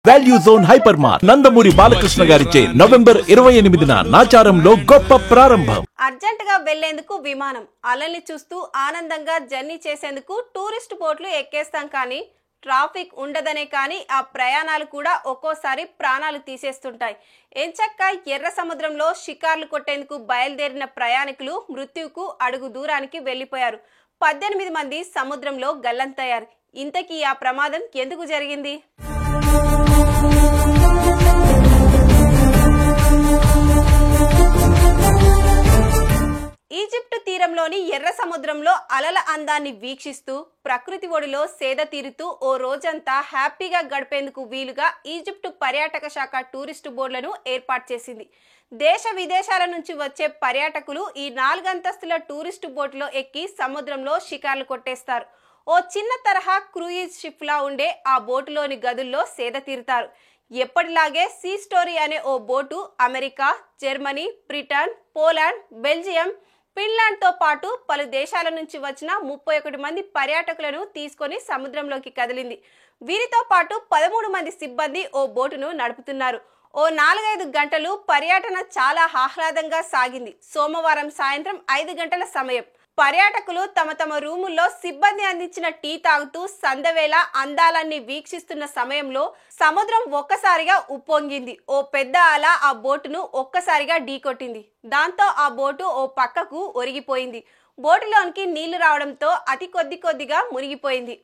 Value zone hyper mart Nandamuri Balakrishna గారిచే November 28న నాచారంలో గొప్ప ప్రారంభం. అర్జెంటుగా వెళ్లేందుకు విమానం, అలల్ని చూస్తూ ఆనందంగా జర్నీ చేసేందుకు టూరిస్ట్ బోట్లు ఎక్కేస్తాం, కానీ ట్రాఫిక్ ఉండదనే కానీ ఆ ప్రయాణాలు కూడా ఒక్కోసారి ప్రాణాలు తీసేస్తుంటాయి. ఎంచక్క ఎర్ర సముద్రంలో షికార్లు కొట్టేందుకు బయలుదేరిన ప్రయాణికులు మృత్యువుకు అడుగు దూరానికి వెళ్లిపోయారు. 18 మంది సముద్రంలో గల్లంతయ్యారు. ఇంతకీ ఆ ప్రమాదం ఎందుకు జరిగింది? ఈజిప్టు తీరంలోని ఎర్ర సముద్రంలో అలల అందాన్ని వీక్షిస్తూ ప్రకృతి ఒడిలో సేద తీరుతూ ఓ రోజంతా హ్యాపీగా గడిపేందుకు వీలుగా ఈజిప్టు పర్యాటక శాఖ టూరిస్టు బోర్డులను ఏర్పాటు చేసింది. దేశ విదేశాల నుంచి వచ్చే పర్యాటకులు ఈ 4 అంతస్తుల టూరిస్టు బోటులో ఎక్కి సముద్రంలో షికార్లు కొట్టేస్తారు. ఓ చిన్న తరహా క్రూయిజ్ షిప్ లా ఉండే ఆ బోటులోని గదుల్లో సేద తీరుతారు. ఎప్పటిలాగే సీ స్టోరీ అనే ఓ boat America, Germany, Britain, Poland, Belgium, Finland తో పాటు పలు దేశాల నుంచి వచ్చిన 31 మంది పర్యాటకులను తీసుకొని సముద్రంలోకి కదిలింది. వీరితో పాటు 13 మంది సిబ్బంది ఓ బోటును నడుపుతున్నారు. ఓ 4-5 గంటలు పర్యటన చాలా ఆహ్లాదంగా సాగింది. సోమవారం సాయంత్రం 5 గంటల సమయం. పర్యాటకులు తమ తమ రూముల్లో సిబ్బంది అందించిన టీ తాగుతూ సందవేళ అందాలన్నీ వీక్షిస్తున్న సమయంలో సముద్రం ఒక్కసారిగా ఉప్పొంగింది. ఓ పెద్ద అల ఆ బోటును ఒక్కసారిగా ఢీకొట్టింది. దాంతో ఆ బోటు ఓ పక్కకు ఒరిగిపోయింది. బోటులోనికి నీళ్లు రావడంతో అతి కొద్దిగా మునిగిపోయింది.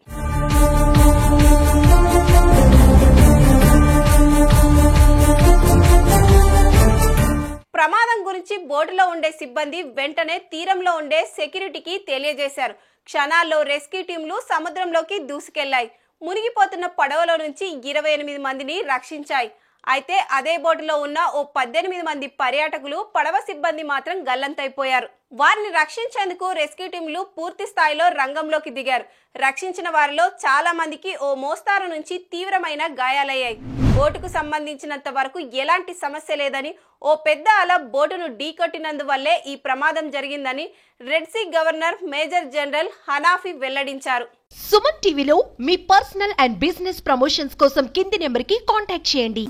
ప్రమాదం గురించి బోటులో ఉండే సిబ్బంది వెంటనే తీరంలో ఉండే సెక్యూరిటీకి తెలియజేశారు. క్షణాల్లో రెస్క్యూ టీంలు సముద్రంలోకి దూసుకెళ్లాయి. మునిగిపోతున్న పడవలో నుంచి 28 మందిని రక్షించాయి. అయితే అదే బోటులో ఉన్న ఓ 18 మంది పర్యాటకులు, పడవ సిబ్బంది మాత్రం గల్లంతైపోయారు. వారిని రక్షించేందుకు రెస్క్యూ టీంలు పూర్తి స్థాయిలో రంగంలోకి దిగారు. రక్షించిన వారిలో చాలా మందికి ఓ మోస్తారు నుంచి తీవ్రమైన గాయాలయ్యాయి. బోటుకు సంబంధించినంత వరకు ఎలాంటి సమస్య లేదని, ఓ పెద్ద అల బోటును ఢీకొట్టినందువల్లే ఈ ప్రమాదం జరిగిందని Red Sea governor major general Hanafi వెల్లడించారు. సుమన్ టీవీలో మీ పర్సనల్ అండ్ బిజినెస్ ప్రమోషన్స్ కోసం కింది నెంబర్కి కాంటాక్ట్ చేయండి.